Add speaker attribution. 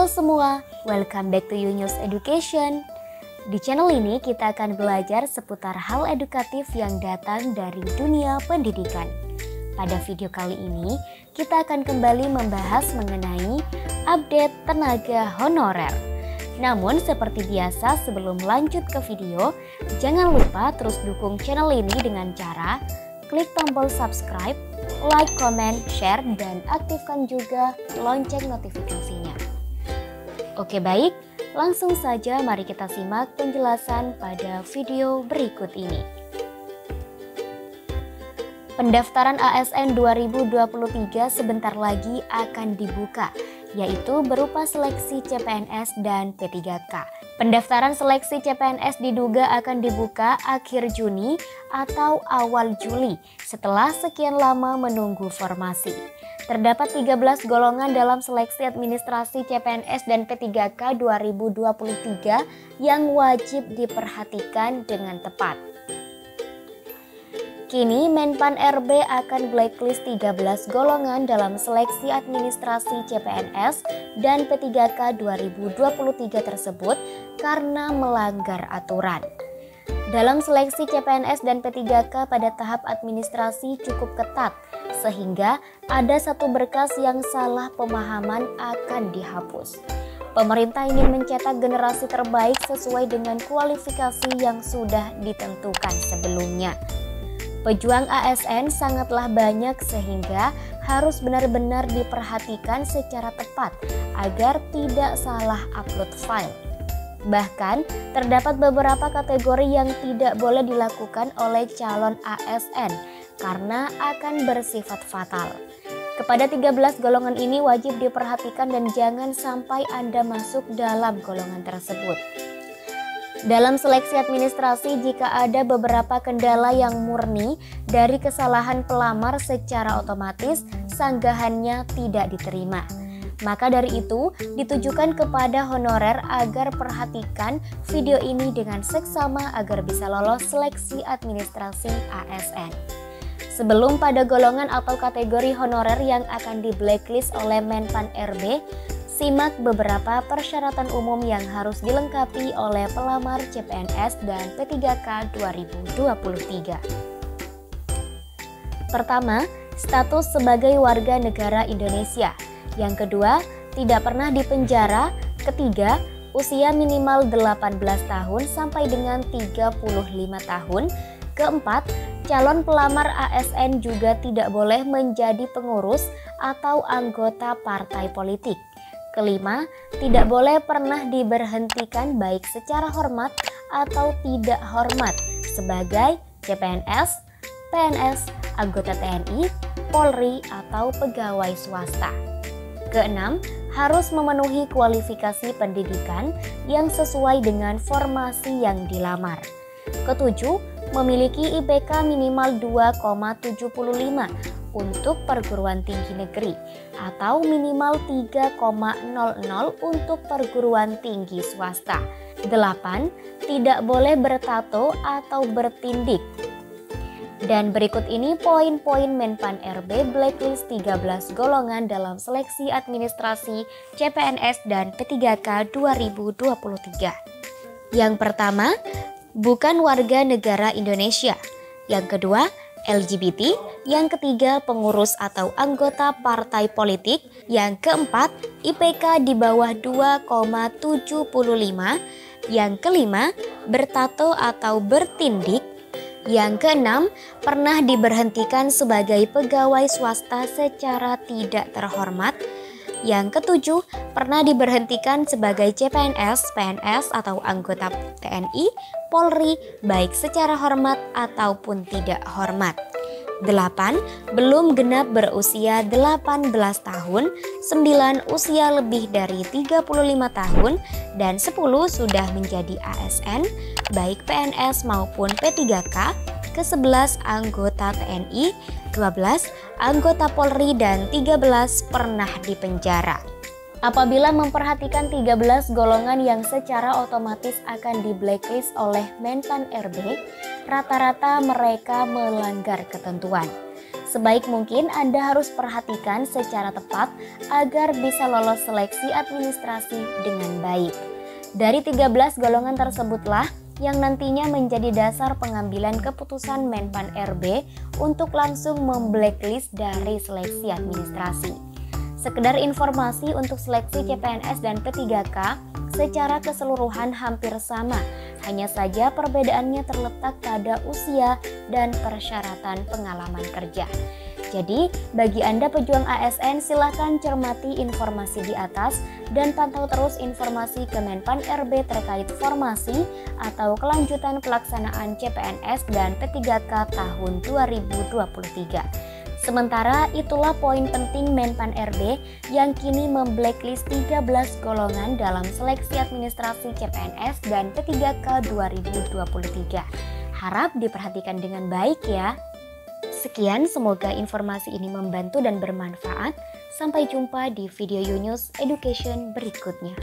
Speaker 1: semua, welcome back to Yunus Education. Di channel ini kita akan belajar seputar hal edukatif yang datang dari dunia pendidikan. Pada video kali ini, kita akan kembali membahas mengenai update tenaga honorer. Namun seperti biasa sebelum lanjut ke video, jangan lupa terus dukung channel ini dengan cara klik tombol subscribe, like, comment, share, dan aktifkan juga lonceng notifikasinya. Oke baik, langsung saja mari kita simak penjelasan pada video berikut ini. Pendaftaran ASN 2023 sebentar lagi akan dibuka, yaitu berupa seleksi CPNS dan P3K. Pendaftaran seleksi CPNS diduga akan dibuka akhir Juni atau awal Juli setelah sekian lama menunggu formasi. Terdapat 13 golongan dalam seleksi administrasi CPNS dan P3K 2023 yang wajib diperhatikan dengan tepat. Kini Menpan RB akan blacklist 13 golongan dalam seleksi administrasi CPNS dan P3K 2023 tersebut karena melanggar aturan. Dalam seleksi CPNS dan P3K pada tahap administrasi cukup ketat, sehingga ada satu berkas yang salah pemahaman akan dihapus. Pemerintah ingin mencetak generasi terbaik sesuai dengan kualifikasi yang sudah ditentukan sebelumnya. Pejuang ASN sangatlah banyak sehingga harus benar-benar diperhatikan secara tepat agar tidak salah upload file. Bahkan, terdapat beberapa kategori yang tidak boleh dilakukan oleh calon ASN karena akan bersifat fatal. Kepada 13 golongan ini wajib diperhatikan dan jangan sampai Anda masuk dalam golongan tersebut. Dalam seleksi administrasi, jika ada beberapa kendala yang murni dari kesalahan pelamar, secara otomatis sanggahannya tidak diterima. Maka dari itu, ditujukan kepada honorer agar perhatikan video ini dengan seksama agar bisa lolos seleksi administrasi ASN. Sebelum pada golongan atau kategori honorer yang akan di blacklist oleh Menpan RB, simak beberapa persyaratan umum yang harus dilengkapi oleh pelamar CPNS dan P3K 2023. Pertama, status sebagai warga negara Indonesia. Yang kedua, tidak pernah dipenjara. Ketiga, usia minimal 18 tahun sampai dengan 35 tahun. Keempat, calon pelamar ASN juga tidak boleh menjadi pengurus atau anggota partai politik. Kelima, tidak boleh pernah diberhentikan baik secara hormat atau tidak hormat sebagai CPNS, PNS, anggota TNI, Polri, atau pegawai swasta. Keenam, harus memenuhi kualifikasi pendidikan yang sesuai dengan formasi yang dilamar. Ketujuh, memiliki IPK minimal 2,75 untuk perguruan tinggi negeri atau minimal 3,00 untuk perguruan tinggi swasta. 8. Tidak boleh bertato atau bertindik. Dan berikut ini poin-poin Menpan RB blacklist 13 golongan dalam seleksi administrasi CPNS dan P3K 2023. Yang pertama, bukan warga negara Indonesia. Yang kedua, LGBT. Yang ketiga, pengurus atau anggota partai politik. Yang keempat, IPK di bawah 2,75. Yang kelima, bertato atau bertindik. Yang keenam, pernah diberhentikan sebagai pegawai swasta secara tidak terhormat. Yang ketujuh, pernah diberhentikan sebagai CPNS, PNS, atau anggota TNI, Polri, baik secara hormat ataupun tidak hormat. 8. Belum genap berusia 18 tahun. 9. Usia lebih dari 35 tahun. Dan 10. Sudah menjadi ASN, baik PNS maupun P3K. Ke-11 anggota TNI, 12 anggota Polri, dan 13 pernah dipenjara. Apabila memperhatikan 13 golongan yang secara otomatis akan di blacklist oleh Menpan RB, rata-rata mereka melanggar ketentuan. Sebaik mungkin Anda harus perhatikan secara tepat agar bisa lolos seleksi administrasi dengan baik. Dari 13 golongan tersebutlah yang nantinya menjadi dasar pengambilan keputusan Menpan RB untuk langsung memblacklist dari seleksi administrasi. Sekedar informasi untuk seleksi CPNS dan P3K secara keseluruhan hampir sama, hanya saja perbedaannya terletak pada usia dan persyaratan pengalaman kerja. Jadi, bagi Anda pejuang ASN, silakan cermati informasi di atas dan pantau terus informasi Kemenpan RB terkait formasi atau kelanjutan pelaksanaan CPNS dan P3K tahun 2023. Sementara itulah poin penting Menpan RB yang kini memblacklist 13 golongan dalam seleksi administrasi CPNS dan P3K 2023. Harap diperhatikan dengan baik ya. Sekian, semoga informasi ini membantu dan bermanfaat. Sampai jumpa di video Yunus Education berikutnya.